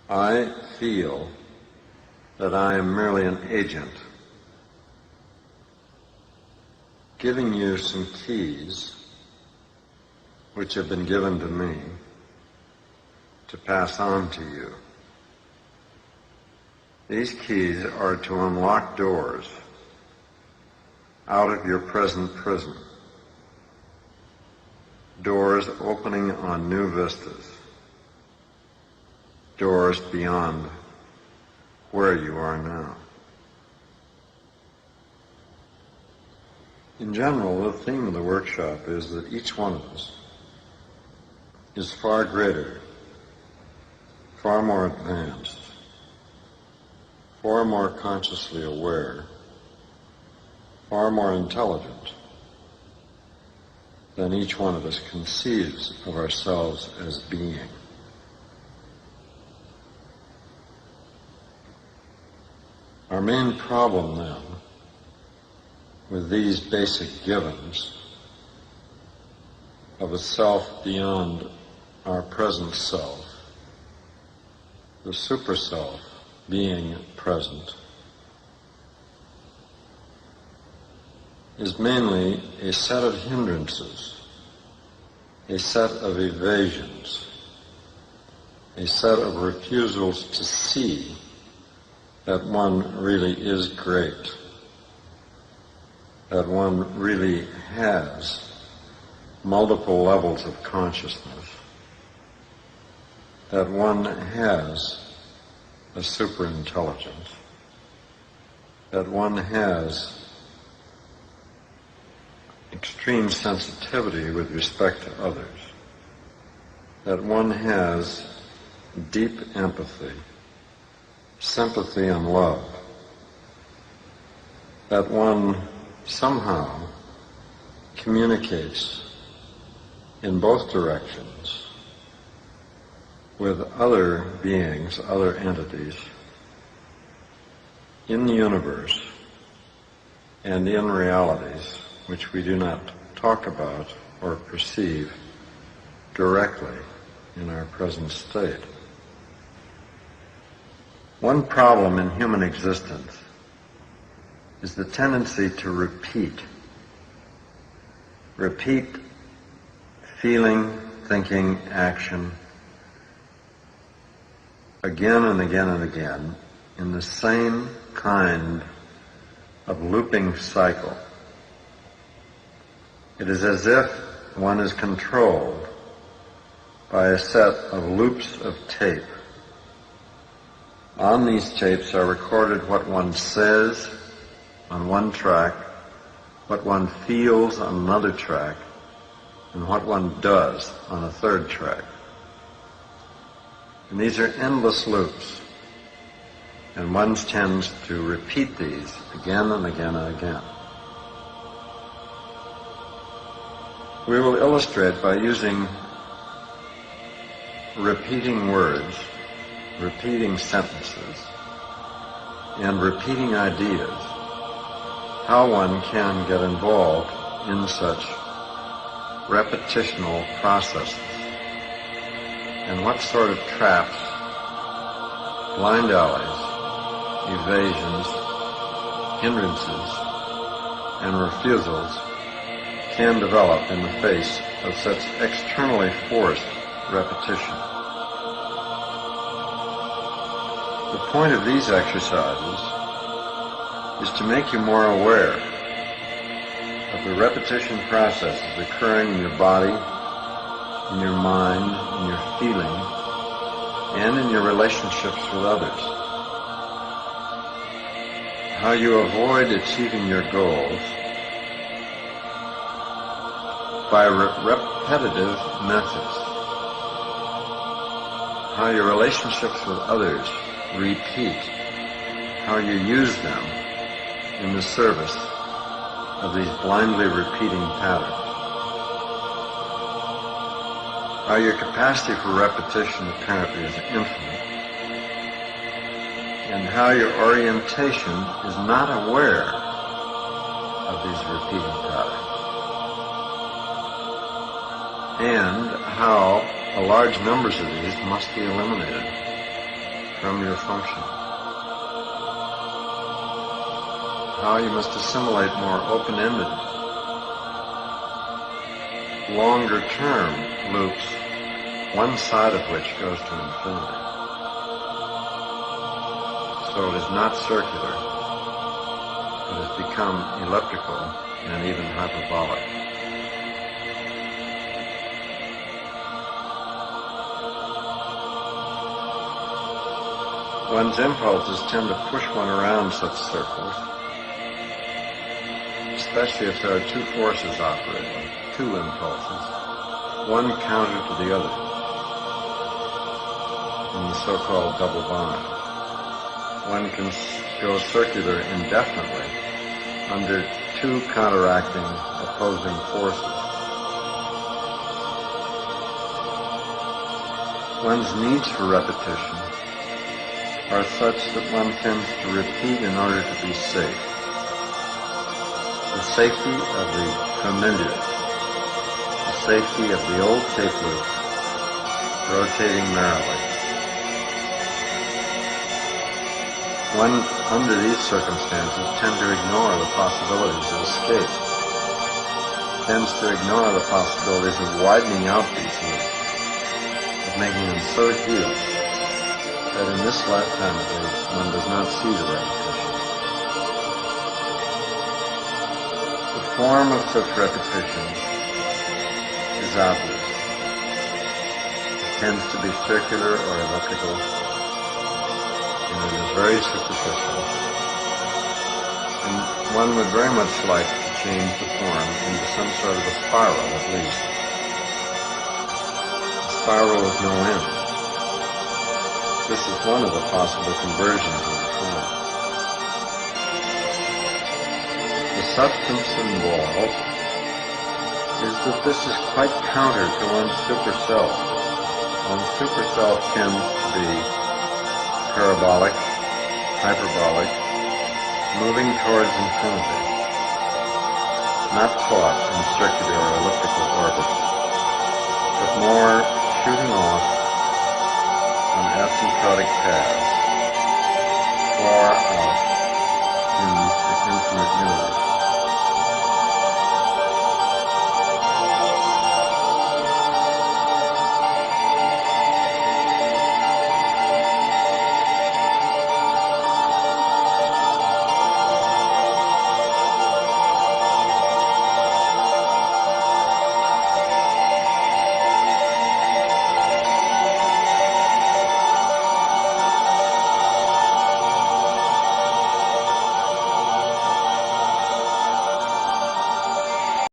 I feel that I am merely an agent, giving you some keys which have been given to me to pass on to you. These keys are to unlock doors out of your present prison, doors opening on new vistas, doors beyond where you are now. In general, the theme of the workshop is that each one of us is far greater, far more advanced, far more consciously aware, far more intelligent than each one of us conceives of ourselves as being. Our main problem then with these basic givens of a self beyond our present self, the super self being present, is mainly a set of hindrances, a set of evasions, a set of refusals to see that one really is great, that one really has multiple levels of consciousness, that one has a superintelligence, that one has extreme sensitivity with respect to others, that one has deep empathy, sympathy and love, that one somehow communicates in both directions with other beings, other entities in the universe and in realities which we do not talk about or perceive directly in our present state. One problem in human existence is the tendency to repeat feeling, thinking, action again and again and again in the same kind of looping cycle. It is as if one is controlled by a set of loops of tape. On these tapes are recorded what one says on one track, what one feels on another track, and what one does on a third track. And these are endless loops, and one tends to repeat these again and again and again. We will illustrate by using repeating words, repeating sentences, and repeating ideas, how one can get involved in such repetitional processes, and what sort of traps, blind alleys, evasions, hindrances, and refusals can develop in the face of such externally forced repetition. The point of these exercises is to make you more aware of the repetition processes occurring in your body, in your mind, in your feeling, and in your relationships with others. How you avoid achieving your goals by repetitive methods. How your relationships with others repeat, how you use them in the service of these blindly repeating patterns. How your capacity for repetition apparently is infinite, and how your orientation is not aware of these repeating patterns, and how large numbers of these must be eliminated become your function. How you must assimilate more open-ended, longer-term loops, one side of which goes to infinity. So it is not circular. It has become elliptical and even hyperbolic. One's impulses tend to push one around such circles, especially if there are two forces operating, two impulses, one counter to the other, in the so-called double bind. One can go circular indefinitely under two counteracting, opposing forces. One's needs for repetition are such that one tends to repeat in order to be safe. The safety of the familiar, the safety of the old tape loop, rotating merrily. One, under these circumstances, tends to ignore the possibilities of escape, tends to ignore the possibilities of widening out these loops, of making them so huge that in this lifetime at least, one does not see the repetition. The form of such repetition is obvious. It tends to be circular or elliptical, and it is very superficial. And one would very much like to change the form into some sort of a spiral at least. A spiral with no end. This is one of the possible conversions of the form. The substance involved is that this is quite counter to one's super self. One's super self tends to be parabolic, hyperbolic, moving towards infinity, not caught in circular or elliptical orbits, but more shooting off on asymptotic paths, far out in the infinite universe.